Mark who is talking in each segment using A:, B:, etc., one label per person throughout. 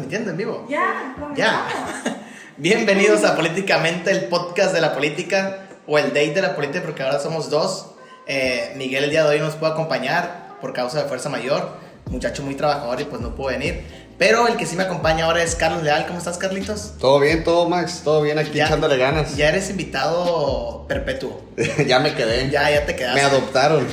A: transmitiendo en vivo?
B: Ya.
A: Bienvenidos a Políticamente, el podcast de la política, o el date de la política, porque ahora somos dos. Miguel el día de hoy no nos puede acompañar por causa de fuerza mayor, muchacho muy trabajador y pues no pudo venir. Pero el que sí me acompaña ahora es Carlos Leal. ¿Cómo estás, Carlitos?
C: Todo bien, todo Max, todo bien aquí, echándole ganas.
A: Ya eres invitado perpetuo.
C: Ya me quedé.
A: Ya te quedaste.
C: Me adoptaron.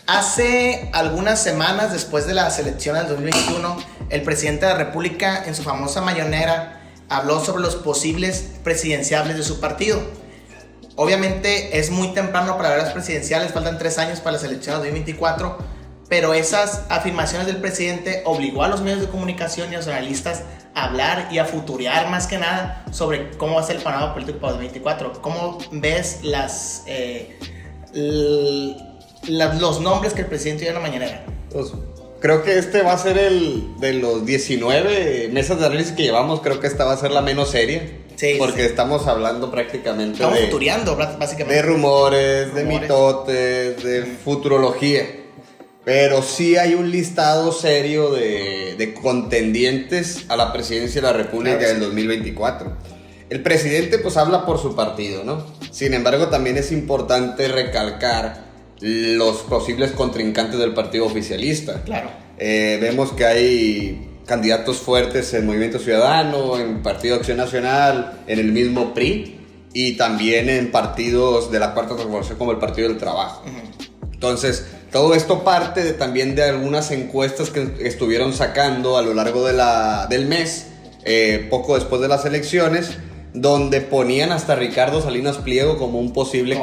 A: Hace algunas semanas, después de las elecciones del 2021, el presidente de la República, en su famosa mañanera, habló sobre los posibles presidenciables de su partido. Obviamente es muy temprano para ver las presidenciales, faltan 3 años para las elecciones del 2024, pero esas afirmaciones del presidente obligó a los medios de comunicación y a los analistas a hablar y a futurear más que nada sobre cómo va a ser el panorama político para el 2024. ¿Cómo ves los nombres que el presidente dio en la mañanera?
C: Pues, creo que este va a ser el de los 19 mesas de análisis que llevamos. Creo que esta va a ser la menos seria.
A: Sí,
C: porque
A: sí.
C: Estamos hablando prácticamente
A: Estamos futureando, básicamente.
C: de rumores, de mitotes, de futurología. Pero sí hay un listado serio de contendientes a la presidencia de la República del 2024. El presidente pues habla por su partido, ¿no? Sin embargo, también es importante recalcar los posibles contrincantes del partido oficialista.
A: Claro.
C: Vemos que hay candidatos fuertes en Movimiento Ciudadano, en Partido Acción Nacional, en el mismo PRI y también en partidos de la Cuarta Transformación como el Partido del Trabajo. Entonces, todo esto parte también de algunas encuestas que estuvieron sacando a lo largo del mes, poco después de las elecciones, donde ponían hasta Ricardo Salinas Pliego como un posible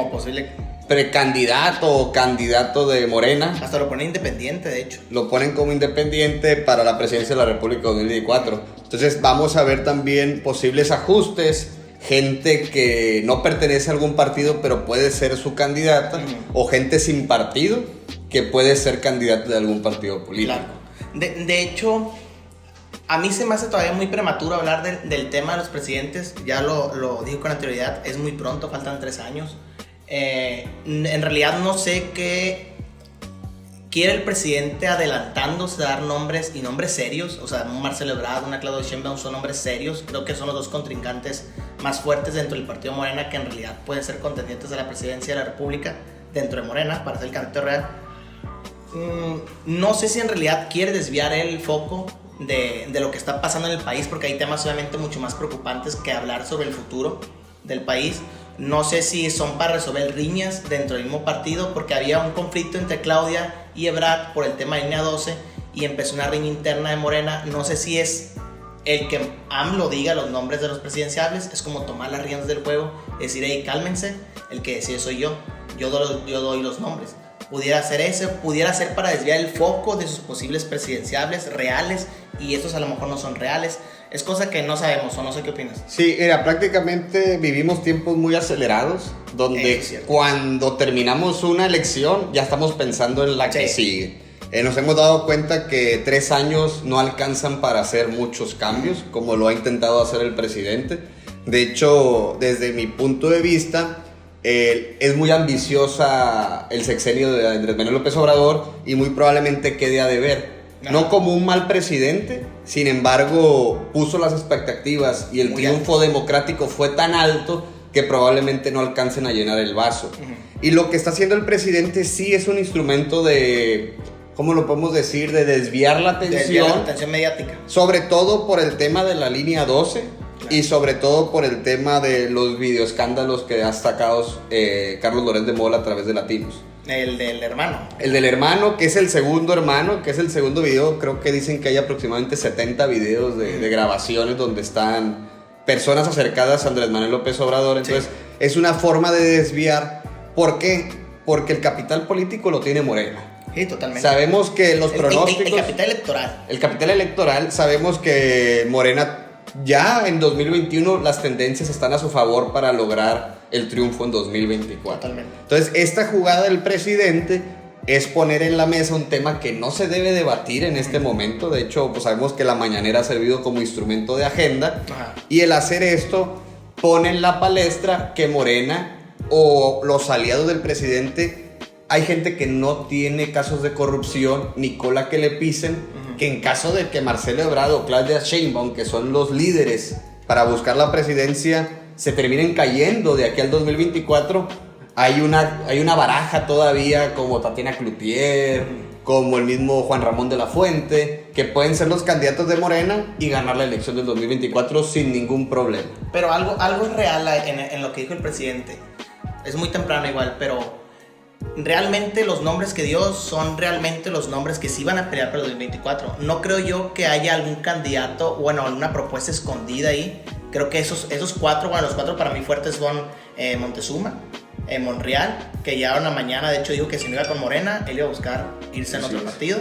C: precandidato o candidato de Morena.
A: Hasta lo ponen independiente, de hecho.
C: Lo ponen como independiente para la presidencia de la República 2024. Entonces vamos a ver también posibles ajustes, gente que no pertenece a algún partido pero puede ser su candidata, o gente sin partido que puede ser candidata de algún partido político.
A: Claro. De hecho, a mí se me hace todavía muy prematuro hablar del tema de los presidentes. Ya lo dije con anterioridad, es muy pronto, faltan 3 años. En realidad no sé qué quiere el presidente adelantándose a dar nombres y nombres serios. O sea, un Marcelo Ebrard, una Claudia Sheinbaum son nombres serios. Creo que son los dos contrincantes más fuertes dentro del partido Morena, que en realidad pueden ser contendientes a la presidencia de la República dentro de Morena para ser el candidato real. No sé si en realidad quiere desviar el foco de lo que está pasando en el país, porque hay temas obviamente mucho más preocupantes que hablar sobre el futuro del país. No sé si son para resolver riñas dentro del mismo partido, porque había un conflicto entre Claudia y Ebrard por el tema de línea 12 y empezó una riña interna de Morena. No sé si es el que AMLO diga los nombres de los presidenciables, es como tomar las riendas del juego, decir, hey, cálmense, el que decide soy yo doy los nombres. Pudiera ser ese, pudiera ser para desviar el foco de sus posibles presidenciables reales, y estos a lo mejor no son reales. Es cosa que no sabemos, o no sé qué opinas.
C: Sí, mira, prácticamente vivimos tiempos muy acelerados, donde cuando terminamos una elección ya estamos pensando en la que sigue. Nos hemos dado cuenta que 3 años no alcanzan para hacer muchos cambios, como lo ha intentado hacer el presidente. De hecho, desde mi punto de vista, es muy ambiciosa el sexenio de Andrés Manuel López Obrador y muy probablemente quede a deber. No como un mal presidente, sin embargo, puso las expectativas y el triunfo democrático fue tan alto que probablemente no alcancen a llenar el vaso. Y lo que está haciendo el presidente sí es un instrumento de, ¿cómo lo podemos decir? De desviar la atención.
A: Desviar la atención mediática.
C: Sobre todo por el tema de la línea 12 y sobre todo por el tema de los videoescándalos que ha sacado Carlos Loret de Mola a través de Latinos.
A: El del hermano.
C: El del hermano, que es el segundo hermano, que es el segundo video. Creo que dicen que hay aproximadamente 70 videos de grabaciones donde están personas acercadas a Andrés Manuel López Obrador. Entonces, es una forma de desviar. ¿Por qué? Porque el capital político lo tiene Morena.
A: Sí, totalmente.
C: Sabemos que los pronósticos...
A: El capital electoral.
C: El capital electoral, sabemos que Morena... Ya en 2021 las tendencias están a su favor para lograr el triunfo en 2024.
A: Totalmente.
C: Entonces, esta jugada del presidente es poner en la mesa un tema que no se debe debatir en este momento. De hecho, pues sabemos que la mañanera ha servido como instrumento de agenda. Y el hacer esto pone en la palestra que Morena o los aliados del presidente, hay gente que no tiene casos de corrupción ni cola que le pisen, que en caso de que Marcelo Ebrard o Claudia Sheinbaum, que son los líderes para buscar la presidencia, se terminen cayendo de aquí al 2024, hay una baraja todavía como Tatiana Cloutier, como el mismo Juan Ramón de la Fuente, que pueden ser los candidatos de Morena y ganar la elección del 2024 sin ningún problema.
A: Pero algo es real en lo que dijo el presidente. Es muy temprano igual, pero realmente los nombres que dio son realmente los nombres que sí van a pelear para el 2024. No creo yo que haya algún candidato, bueno, alguna propuesta escondida ahí. Creo que esos cuatro, bueno, los cuatro para mí fuertes son Montezuma, Monreal, que ya una mañana, de hecho, dijo que si no iba con Morena, él iba a buscar irse en otro partido,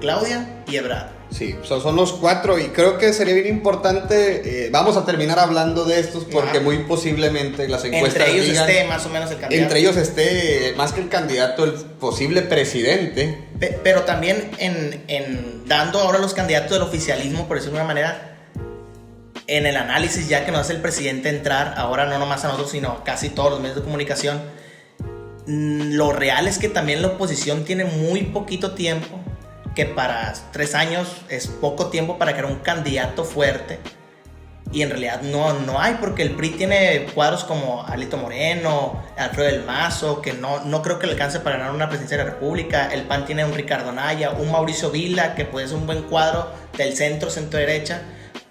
A: Claudia y Ebrard.
C: Sí, son los cuatro y creo que sería bien importante, vamos a terminar hablando de estos porque muy posiblemente las encuestas
A: entre ellos
C: digan,
A: esté más o menos el candidato.
C: Entre ellos esté más que el candidato, el posible presidente.
A: Pero también dando ahora los candidatos del oficialismo, por decirlo de una manera, en el análisis ya que nos hace el presidente entrar, ahora no nomás a nosotros, sino a casi todos los medios de comunicación, lo real es que también la oposición tiene muy poquito tiempo, que para 3 años es poco tiempo para crear un candidato fuerte, y en realidad no hay, porque el PRI tiene cuadros como Alito Moreno, Alfredo del Mazo, que no creo que le alcance para ganar una presidencia de la República. El PAN tiene un Ricardo Anaya, un Mauricio Vila, que puede ser un buen cuadro del centro-derecha,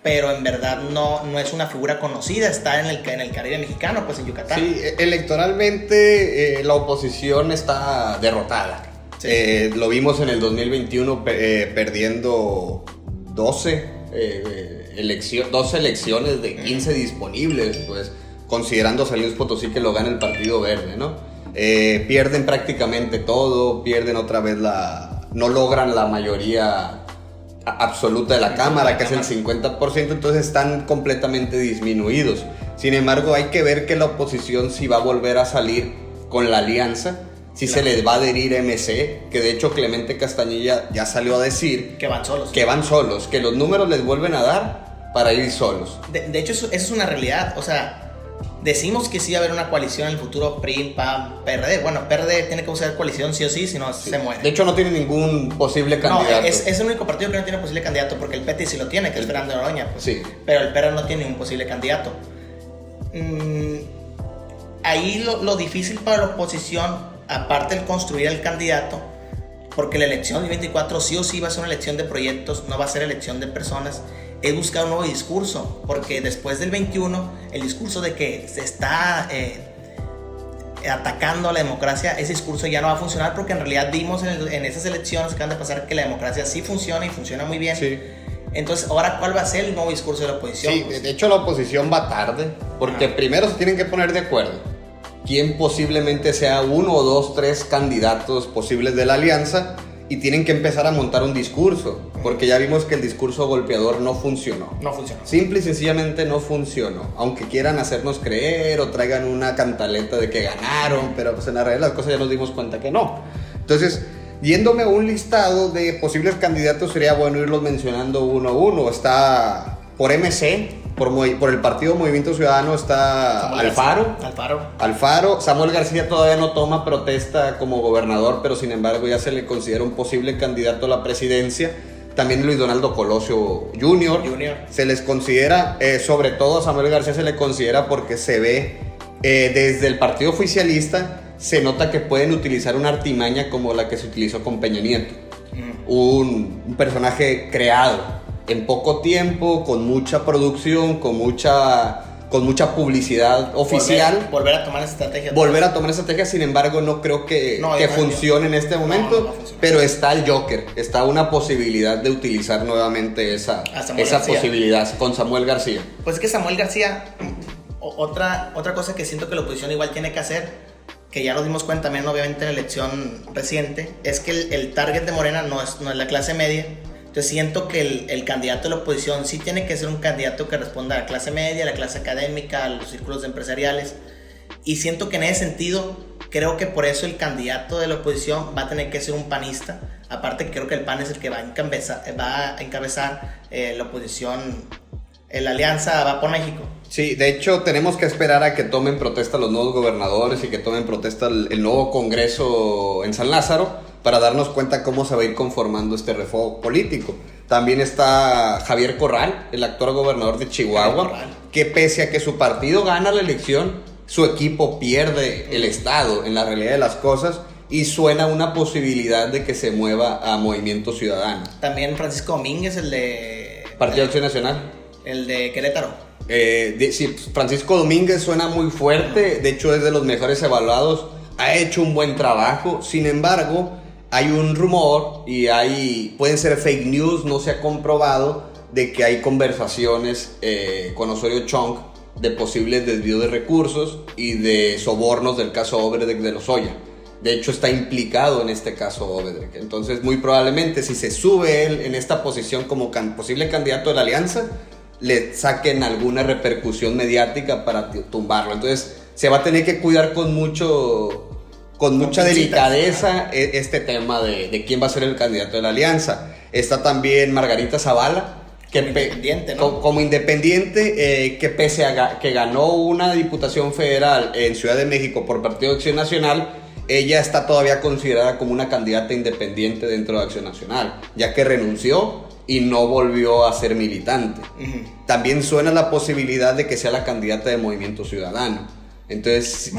A: pero en verdad no es una figura conocida, está en el Caribe mexicano, pues en Yucatán.
C: Sí, electoralmente la oposición está derrotada. Sí. Lo vimos en el 2021 perdiendo 12 elecciones de 15 disponibles, pues considerando San Luis Potosí que lo gana el Partido Verde, ¿no? Pierden prácticamente todo, pierden otra vez no logran la mayoría absoluta de la Cámara, que es el 50%, entonces están completamente disminuidos. Sin embargo, hay que ver que la oposición si va a volver a salir con la alianza, si se les va a adherir MC, que de hecho Clemente Castañeda ya salió a decir
A: que van solos,
C: que los números les vuelven a dar para ir solos.
A: De hecho, eso es una realidad, o sea, decimos que sí va a haber una coalición en el futuro, PRI, PAN, PRD. Bueno, PRD tiene que buscar coalición sí o sí, si no se muere.
C: De hecho, no tiene ningún posible candidato.
A: No, es el único partido que no tiene posible candidato, porque el PT sí lo tiene, que es Fernando Noroña. Pues.
C: Sí.
A: Pero el PRD no tiene ningún posible candidato. Ahí lo difícil para la oposición, aparte de construir el candidato, porque la elección del 24 sí o sí va a ser una elección de proyectos, no va a ser elección de personas, es buscar un nuevo discurso, porque después del 21, el discurso de que se está atacando a la democracia, ese discurso ya no va a funcionar, porque en realidad vimos en esas elecciones que van a pasar que la democracia sí funciona y funciona muy bien.
C: Sí.
A: Entonces, ahora, ¿cuál va a ser el nuevo discurso de la oposición?
C: Sí, de hecho la oposición va tarde, porque primero se tienen que poner de acuerdo quién posiblemente sea 1 o 2, 3 candidatos posibles de la alianza, y tienen que empezar a montar un discurso, porque ya vimos que el discurso golpeador no funcionó.
A: No funcionó.
C: Simple y sencillamente no funcionó. Aunque quieran hacernos creer o traigan una cantaleta de que ganaron, pero pues en la realidad las cosas ya nos dimos cuenta que no. Entonces, yéndome a un listado de posibles candidatos, sería bueno irlos mencionando uno a uno. Está por MC, por el Partido Movimiento Ciudadano, está Alfaro. Samuel García todavía no toma protesta como gobernador, pero sin embargo ya se le considera un posible candidato a la presidencia. También Luis Donaldo Colosio Jr. Se les considera, sobre todo a Samuel García se le considera porque se ve desde el partido oficialista, se nota que pueden utilizar una artimaña como la que se utilizó con Peña Nieto. Un personaje creado en poco tiempo, con mucha producción, con mucha publicidad oficial.
A: Volver a tomar esa
C: estrategia. Sin embargo, no creo que funcione en este momento. Pero está el Joker, está una posibilidad de utilizar nuevamente esa posibilidad con Samuel García.
A: Pues es que Samuel García, otra cosa que siento que la oposición igual tiene que hacer, que ya nos dimos cuenta también obviamente en la elección reciente, es que el target de Morena no es la clase media. Entonces siento que el candidato de la oposición sí tiene que ser un candidato que responda a la clase media, a la clase académica, a los círculos empresariales. Y siento que en ese sentido, creo que por eso el candidato de la oposición va a tener que ser un panista. Aparte que creo que el PAN es el que va a encabezar la oposición, la alianza Va por México.
C: Sí, de hecho tenemos que esperar a que tomen protesta los nuevos gobernadores y que tomen protesta el nuevo Congreso en San Lázaro para darnos cuenta cómo se va a ir conformando este refogo político. También está Javier Corral, el actual gobernador de Chihuahua, que pese a que su partido gana la elección, su equipo pierde el estado en la realidad de las cosas, y suena una posibilidad de que se mueva a Movimiento Ciudadano.
A: También Francisco Domínguez, el de...
C: Partido Acción Nacional.
A: El de Querétaro.
C: Sí, Francisco Domínguez suena muy fuerte, de hecho es de los mejores evaluados, ha hecho un buen trabajo. Sin embargo, hay un rumor y pueden ser fake news, no se ha comprobado, de que hay conversaciones con Osorio Chong de posibles desvíos de recursos y de sobornos del caso Obredech de Lozoya. De hecho, está implicado en este caso Obredech. Entonces, muy probablemente, si se sube él en esta posición como posible candidato de la alianza, le saquen alguna repercusión mediática para tumbarlo. Entonces, se va a tener que cuidar con mucha delicadeza este tema de quién va a ser el candidato de la alianza. Está también Margarita Zavala, que
A: independiente, ¿no?
C: Como independiente, que pese a que ganó una diputación federal en Ciudad de México por Partido de Acción Nacional, ella está todavía considerada como una candidata independiente dentro de Acción Nacional, ya que renunció y no volvió a ser militante. También suena la posibilidad de que sea la candidata de Movimiento Ciudadano. Entonces,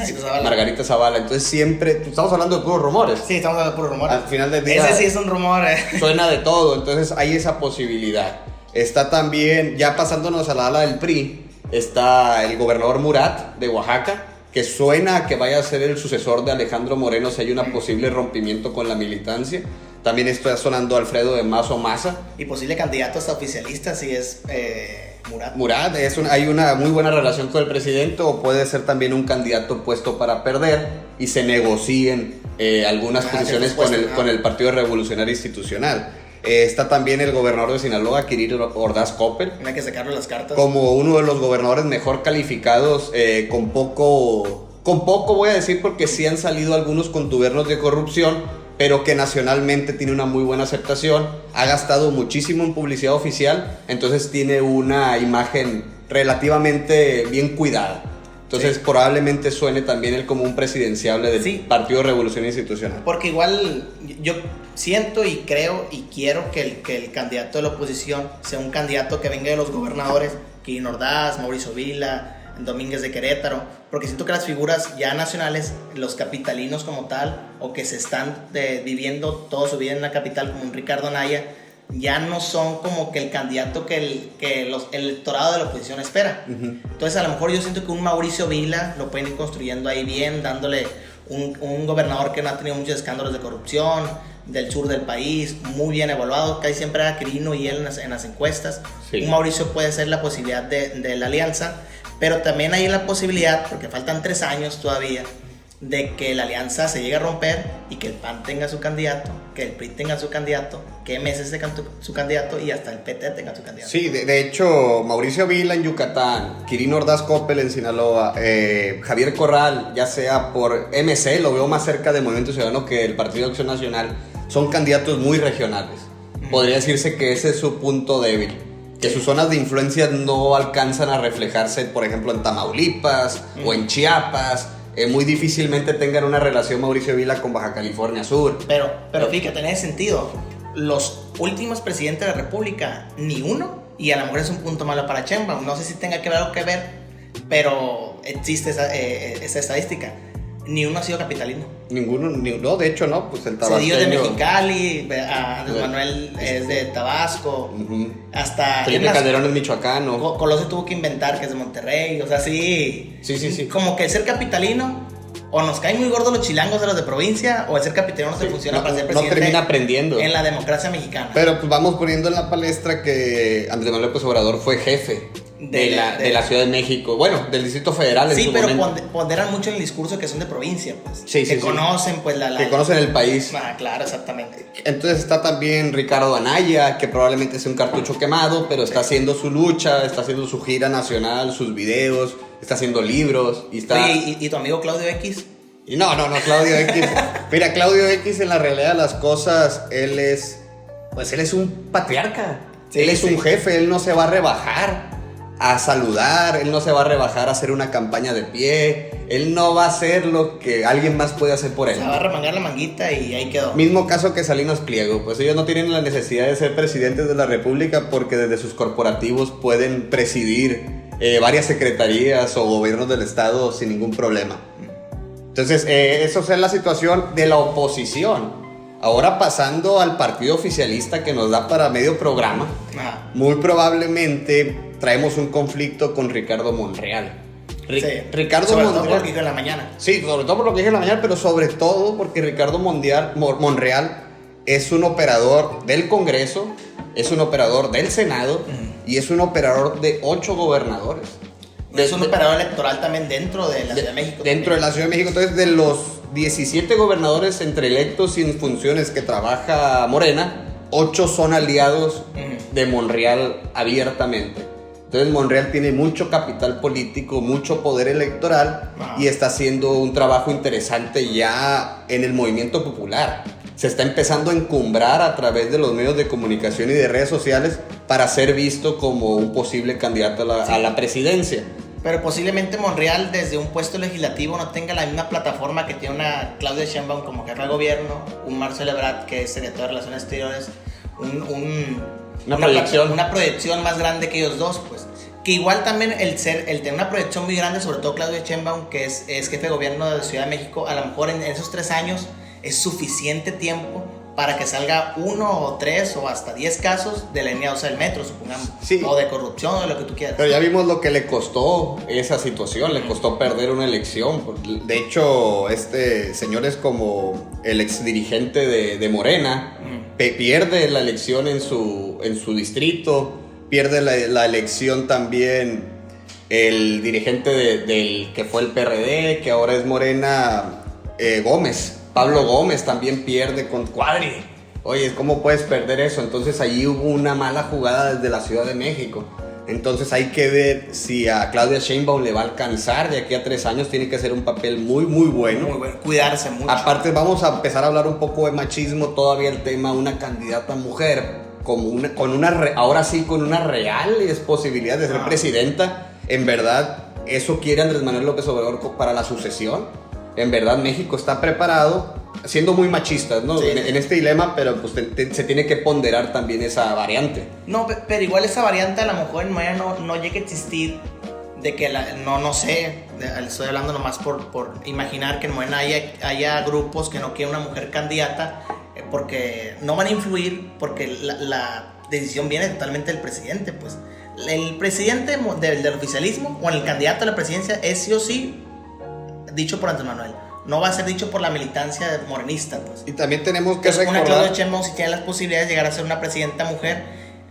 C: Margarita Zavala. Entonces siempre, estamos hablando de puros rumores.
A: Sí, estamos hablando de puros rumores.
C: Al final del día,
A: ese sí es un rumor.
C: Suena de todo, entonces hay esa posibilidad. Está también, ya pasándonos a la ala del PRI, está el gobernador Murat de Oaxaca, que suena a que vaya a ser el sucesor de Alejandro Moreno si hay un posible rompimiento con la militancia. También está sonando Alfredo de Mazo Maza.
A: Y posible candidato hasta oficialista si es Murat.
C: Murat, hay una muy buena relación con el presidente, o puede ser también un candidato puesto para perder y se negocien algunas posiciones con el Partido Revolucionario Institucional. Está también el gobernador de Sinaloa, Quirino Ordaz Coppel.
A: Hay que sacarle las cartas.
C: Como uno de los gobernadores mejor calificados, con poco voy a decir, porque sí han salido algunos contubernos de corrupción, pero que nacionalmente tiene una muy buena aceptación, ha gastado muchísimo en publicidad oficial, entonces tiene una imagen relativamente bien cuidada. Entonces probablemente suene también él como un presidenciable del Partido Revolución Institucional.
A: Porque igual yo siento y creo y quiero que el candidato de la oposición sea un candidato que venga de los gobernadores, Quirino Ordaz, Mauricio Vila, Domínguez de Querétaro, porque siento que las figuras ya nacionales, los capitalinos como tal, o que se están viviendo toda su vida en la capital, como un Ricardo Anaya, ya no son como que el candidato que el electorado de la oposición espera. Entonces a lo mejor yo siento que un Mauricio Vila lo pueden ir construyendo ahí bien, dándole un gobernador que no ha tenido muchos escándalos de corrupción, del sur del país, muy bien evaluado, casi siempre era Quirino y él en las encuestas. Un Mauricio puede ser la posibilidad de la alianza, pero también hay la posibilidad, porque faltan 3 años todavía, de que la alianza se llegue a romper y que el PAN tenga su candidato, que el PRI tenga su candidato, que MS tenga su candidato y hasta el PT tenga su candidato.
C: Sí, de hecho, Mauricio Vila en Yucatán, Quirino Ordaz Coppel en Sinaloa, Javier Corral, ya sea por MC, lo veo más cerca del Movimiento Ciudadano que el Partido de Acción Nacional, son candidatos muy regionales. Podría decirse que ese es su punto débil, que sus zonas de influencia no alcanzan a reflejarse, por ejemplo, en Tamaulipas o en Chiapas. Muy difícilmente tengan una relación Mauricio Vila con Baja California Sur.
A: Pero fíjate, en ese sentido, los últimos presidentes de la República, ni uno, y a lo mejor es un punto malo para Sheinbaum, no sé si tenga algo que ver, pero existe esa estadística. Ni uno ha sido capitalino.
C: Ninguno, no, de hecho no, pues el tabasqueño.
A: Cedillo de Mexicali, Andrés Manuel es de Tabasco, hasta...
C: Felipe Calderón es michoacano.
A: Colosio tuvo que inventar que es de Monterrey, o sea, sí. Como que el ser capitalino, o nos caen muy gordos los chilangos de los de provincia, o el ser capitalino no se funciona para ser presidente.
C: No termina aprendiendo.
A: En la democracia mexicana.
C: Pero pues vamos poniendo en la palestra que Andrés Manuel López Obrador fue jefe de la Ciudad de México, bueno, del Distrito Federal en su momento. Sí, pero ponderan mucho en el discurso que son de provincia, pues. Que conocen, pues, que conocen el país.
A: Claro, exactamente.
C: Entonces está también Ricardo Anaya, que probablemente sea un cartucho quemado, pero está haciendo su lucha, está haciendo su gira nacional, sus videos, está haciendo libros y está...
A: Oye, ¿y tu amigo Claudio X?
C: No, Claudio X. Mira, Claudio X, en la realidad de las cosas, él es un patriarca. Él es un jefe, él no se va a rebajar. a saludar, él no se va a rebajar a hacer una campaña de pie, él no va a hacer lo que alguien más puede hacer por él.
A: Se va a remangar la manguita y ahí quedó.
C: Mismo caso que Salinas Pliego, pues ellos no tienen la necesidad de ser presidentes de la República porque desde sus corporativos pueden presidir varias secretarías o gobiernos del estado sin ningún problema. Entonces, eso es la situación de la oposición. Ahora pasando al partido oficialista que nos da para medio programa, muy probablemente traemos un conflicto con Ricardo Monreal.
A: Ricardo sobre Monreal, todo por lo que dije en la mañana.
C: Sí, sobre todo por lo que dije en la mañana, pero sobre todo porque Ricardo Monreal es un operador del Congreso, es un operador del Senado y es un operador de 8 gobernadores.
A: Es un operador electoral también dentro de la Ciudad de México.
C: Dentro de la Ciudad de México. Entonces, de los 17 gobernadores entre electos y en funciones que trabaja Morena, 8 son aliados de Monreal abiertamente. Entonces Monreal tiene mucho capital político, mucho poder electoral y está haciendo un trabajo interesante ya en el movimiento popular. Se está empezando a encumbrar a través de los medios de comunicación y de redes sociales para ser visto como un posible candidato a la presidencia.
A: Pero posiblemente Monreal desde un puesto legislativo no tenga la misma plataforma que tiene una Claudia Sheinbaum como jefa de gobierno, un Marcelo Ebrard que es secretario de Relaciones Exteriores, una proyección más grande que ellos dos, pues. Que igual también el tener una proyección muy grande, sobre todo Claudia Sheinbaum, que es jefe de gobierno de la Ciudad de México, a lo mejor en esos 3 años es suficiente tiempo para que salga 1 o 3 o hasta 10 casos de la línea 12 del metro, supongamos, sí, o de corrupción o de lo que tú quieras.
C: Pero ya vimos lo que le costó esa situación, le costó perder una elección. De hecho, este señor es como el exdirigente de Morena, pierde la elección en su distrito, pierde la elección también el dirigente del que fue el PRD, que ahora es Morena, Gómez. Pablo Gómez también pierde con Cuadri. Oye, ¿cómo puedes perder eso? Entonces allí hubo una mala jugada desde la Ciudad de México. Entonces hay que ver si a Claudia Sheinbaum le va a alcanzar. De aquí a 3 años tiene que hacer un papel muy, muy bueno.
A: Muy bueno, cuidarse mucho.
C: Aparte vamos a empezar a hablar un poco de machismo. Todavía el tema, una candidata mujer ahora sí con una reales posibilidad de ser presidenta. En verdad, ¿eso quiere Andrés Manuel López Obrador para la sucesión? En verdad México está preparado, siendo muy machistas, ¿no? Sí. En este dilema, pero pues se tiene que ponderar también esa variante.
A: No, pero igual esa variante a lo mejor en Morena no llega a existir, de que no sé, estoy hablando nomás por imaginar que en Morena haya grupos que no quieren una mujer candidata, porque no van a influir, porque la decisión viene totalmente del presidente, pues. El presidente del oficialismo o el candidato a la presidencia es sí o sí dicho por Andrés Manuel, no va a ser dicho por la militancia morenista, pues.
C: Y también tenemos que recordar,
A: una Claudia Sheinbaum si tiene las posibilidades de llegar a ser una presidenta mujer,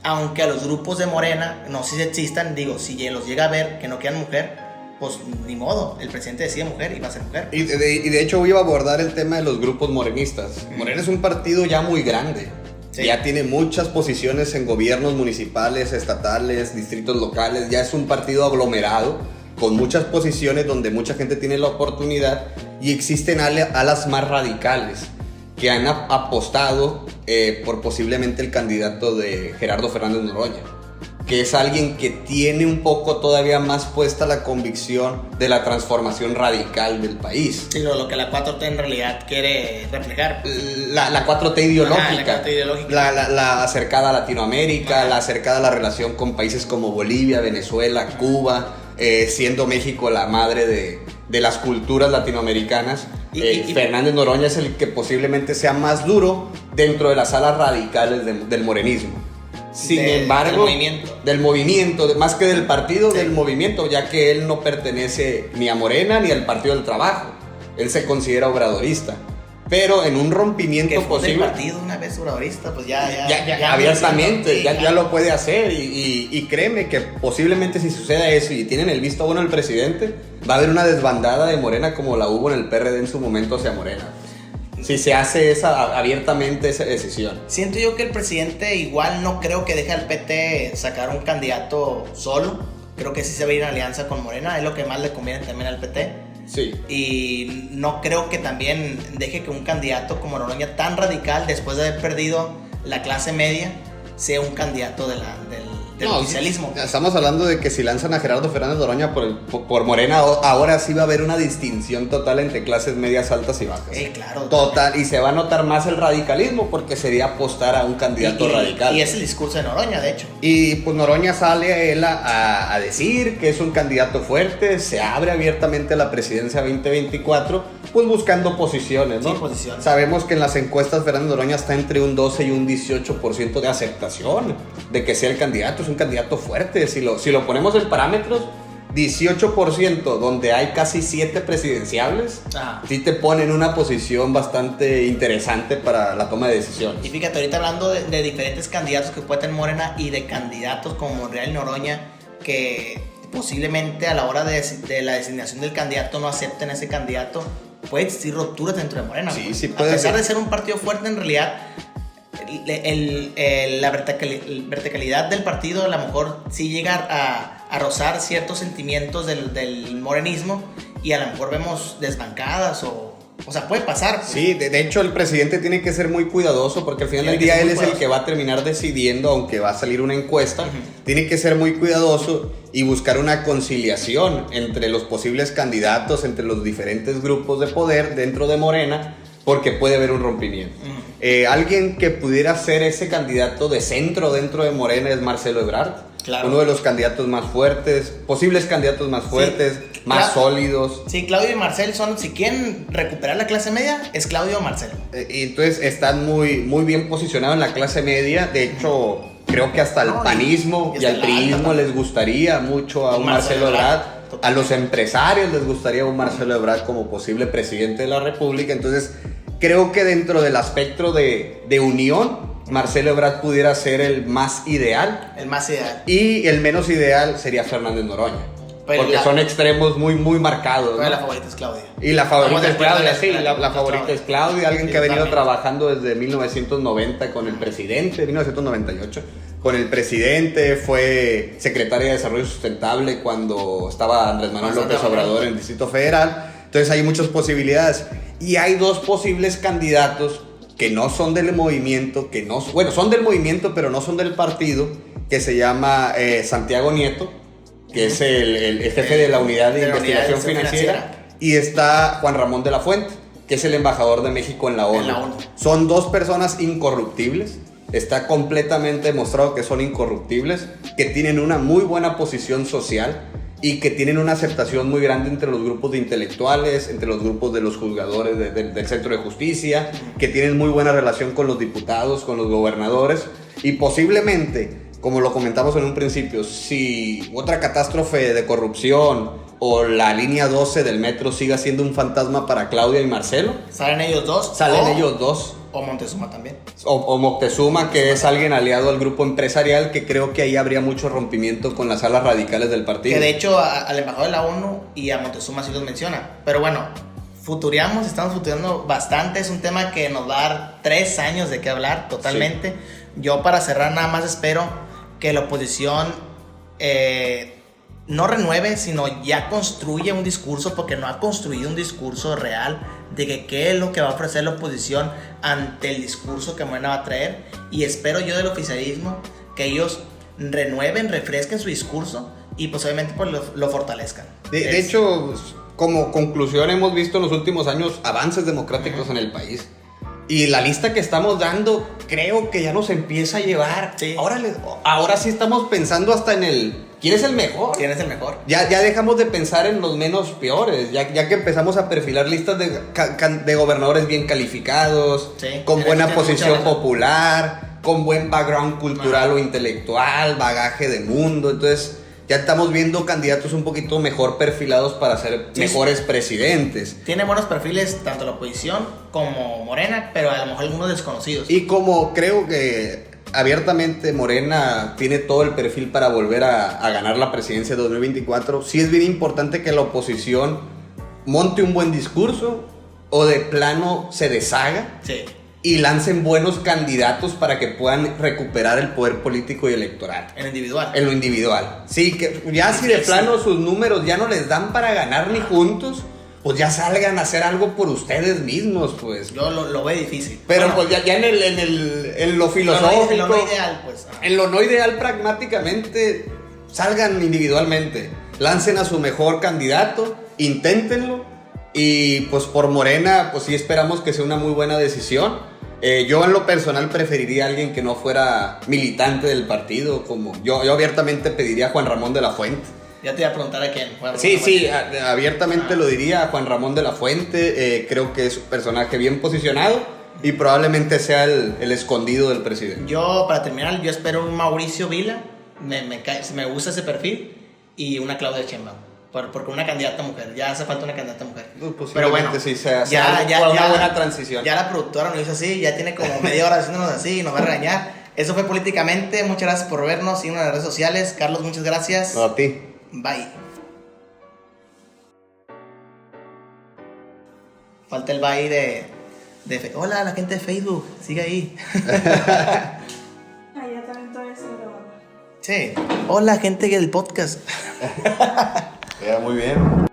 A: aunque a los grupos de Morena no sé si existan, digo, si los llega a ver que no quieran mujer, pues ni modo, el presidente decide mujer y va a ser mujer.
C: Y de hecho iba a abordar el tema de los grupos morenistas. Morena es un partido ya muy grande. Sí. Ya tiene muchas posiciones en gobiernos municipales, estatales, distritos locales, ya es un partido aglomerado con muchas posiciones donde mucha gente tiene la oportunidad, y existen alas más radicales que han apostado por posiblemente el candidato de Gerardo Fernández Noroña, que es alguien que tiene un poco todavía más puesta la convicción de la transformación radical del país.
A: Sí, lo que la 4T en realidad quiere reflejar.
C: La 4T ideológica. La acercada a Latinoamérica, la acercada a la relación con países como Bolivia, Venezuela, Cuba, siendo México la madre de las culturas latinoamericanas. Fernández Noroña es el que posiblemente sea más duro dentro de las alas radicales del morenismo. Sin embargo, del movimiento, más que del partido, sí, del movimiento, ya que él no pertenece ni a Morena ni al Partido del Trabajo. Él se considera obradorista. Pero en un rompimiento posible,
A: del partido una vez obradorista, pues ya
C: abiertamente, ya lo puede hacer. Y créeme que posiblemente si suceda eso y tienen el visto bueno del presidente, va a haber una desbandada de Morena como la hubo en el PRD en su momento hacia Morena. Si se hace abiertamente esa decisión.
A: Siento yo que el presidente igual no creo que deje al PT sacar un candidato solo. Creo que sí se va a ir en alianza con Morena. Es lo que más le conviene también al PT.
C: Sí.
A: Y no creo que también deje que un candidato como Noroña tan radical, después de haber perdido la clase media, sea un candidato del oficialismo.
C: Estamos hablando de que si lanzan a Gerardo Fernández Noroña por Morena, ahora sí va a haber una distinción total entre clases medias, altas y bajas.
A: Claro.
C: Total, y se va a notar más el radicalismo porque sería apostar a un candidato radical.
A: Y es el discurso de Noroña, de hecho.
C: Y pues Noroña sale a él a decir que es un candidato fuerte, se abre abiertamente a la presidencia 2024, pues buscando posiciones, ¿no?
A: Sí, posiciones.
C: Sabemos que en las encuestas Fernández Noroña está entre un 12 y un 18% de aceptación de que sea el candidato. Es un candidato fuerte. Si lo ponemos en parámetros, 18% donde hay casi 7 presidenciables, sí te pone en una posición bastante interesante para la toma de decisiones.
A: Y fíjate, ahorita hablando de diferentes candidatos que puede tener Morena y de candidatos como Monreal y Noroña, que posiblemente a la hora de la designación del candidato no acepten a ese candidato, puede existir rupturas dentro de Morena.
C: Sí puede
A: ser. A pesar
C: ser.
A: de ser un partido fuerte, en realidad la verticalidad del partido a lo mejor sí llega a rozar ciertos sentimientos del morenismo, y a lo mejor vemos desbancadas o sea, puede pasar. Pues.
C: Sí, de hecho el presidente tiene que ser muy cuidoso porque al final del día él es el que va a terminar decidiendo, aunque va a salir una encuesta. Tiene que ser muy cuidadoso y buscar una conciliación entre los posibles candidatos, entre los diferentes grupos de poder dentro de Morena, porque puede haber un rompimiento. Alguien que pudiera ser ese candidato de centro dentro de Morena es Marcelo Ebrard. Claro. Uno de los candidatos más fuertes, posibles candidatos más fuertes, más sólidos.
A: Sí, Claudio y Marcelo son, si quieren recuperar la clase media, es Claudio o Marcelo.
C: Y entonces están muy, muy bien posicionados en la clase media. De hecho, creo que hasta el panismo y al priismo les gustaría mucho a un Marcelo Ebrard. A los empresarios les gustaría un Marcelo Ebrard como posible presidente de la República. Entonces, creo que dentro del espectro de unión, Marcelo Ebrard pudiera ser el más ideal.
A: El más ideal.
C: Y el menos ideal sería Fernández Noroña. Porque son extremos muy, muy marcados.
A: Pero, ¿no? La favorita es Claudia.
C: Y la favorita es Claudia, sí. La favorita es Claudia, alguien que ha venido trabajando desde 1990 con el presidente, 1998. Con el presidente, fue secretaria de Desarrollo Sustentable cuando estaba Andrés Manuel López Obrador en el Distrito Federal. Entonces hay muchas posibilidades. Y hay dos posibles candidatos que no son del movimiento, son del movimiento, pero no son del partido, que se llama Santiago Nieto, que es el jefe de la Unidad de Investigación Financiera, y está Juan Ramón de la Fuente, que es el embajador de México en la ONU. Son dos personas incorruptibles, está completamente demostrado que son incorruptibles, que tienen una muy buena posición social y que tienen una aceptación muy grande entre los grupos de intelectuales, entre los grupos de los juzgadores del Centro de Justicia, que tienen muy buena relación con los diputados, con los gobernadores, y posiblemente, como lo comentamos en un principio, si otra catástrofe de corrupción o la línea 12 del metro siga siendo un fantasma para Claudia y Marcelo,
A: ¿salen ellos dos? O Moctezuma también.
C: O Moctezuma, que es alguien aliado al grupo empresarial, que creo que ahí habría mucho rompimiento con las alas radicales del partido.
A: Que de hecho al embajador de la ONU y a Moctezuma sí los menciona. Pero bueno, estamos futurando bastante. Es un tema que nos va a dar 3 años de qué hablar totalmente. Sí. Yo, para cerrar, nada más espero que la oposición no renueve, sino ya construya un discurso, porque no ha construido un discurso real de que qué es lo que va a ofrecer la oposición ante el discurso que Morena va a traer. Y espero yo del oficialismo que ellos renueven, refresquen su discurso y pues obviamente pues lo fortalezcan.
C: De hecho, como conclusión, hemos visto en los últimos años avances democráticos en el país. Y la lista que estamos dando, creo que ya nos empieza a llevar. Sí. Ahora sí estamos pensando hasta en el... ¿Quién es el mejor?
A: ¿Quién es el mejor?
C: Ya dejamos de pensar en los menos peores. Ya que empezamos a perfilar listas de gobernadores bien calificados, sí, con buena posición popular, con buen background cultural o intelectual, bagaje de mundo. Entonces... ya estamos viendo candidatos un poquito mejor perfilados para ser mejores presidentes.
A: Tiene buenos perfiles tanto la oposición como Morena, pero a lo mejor algunos desconocidos.
C: Y como creo que abiertamente Morena tiene todo el perfil para volver a ganar la presidencia de 2024, sí es bien importante que la oposición monte un buen discurso o de plano se deshaga.
A: Sí.
C: Y lancen buenos candidatos para que puedan recuperar el poder político y electoral.
A: En
C: lo individual. Sí, que ya si de plano sus números ya no les dan para ganar ni juntos, pues ya salgan a hacer algo por ustedes mismos, pues.
A: Yo lo veo difícil.
C: Pero bueno, pues ya en lo filosófico,
A: en lo no ideal, pues.
C: En lo no ideal, pragmáticamente, salgan individualmente, lancen a su mejor candidato, inténtenlo, y pues por Morena, pues sí esperamos que sea una muy buena decisión. Yo en lo personal preferiría a alguien que no fuera militante del partido, como yo abiertamente pediría a Juan Ramón de la Fuente.
A: Ya te iba a preguntar a quién.
C: Sí, abiertamente lo diría a Juan Ramón de la Fuente. Creo que es un personaje bien posicionado y probablemente sea el escondido del presidente.
A: Yo, para terminar, yo espero un Mauricio Vila, me gusta ese perfil, y una Claudia Sheinbaum, porque una candidata mujer, ya hace falta una candidata mujer.
C: Pero bueno, sí, sea una buena transición.
A: Ya la productora nos hizo así, ya tiene como media hora haciéndonos así y nos va a regañar. Eso fue Políticamente, muchas gracias por vernos, síguenos en las redes sociales. Carlos, muchas gracias.
C: No, a ti.
A: Bye. Falta el bye de hola, la gente de Facebook, sigue ahí.
B: Ya también todavía se grabando.
A: Sí. Hola, gente del podcast.
C: Muy bien.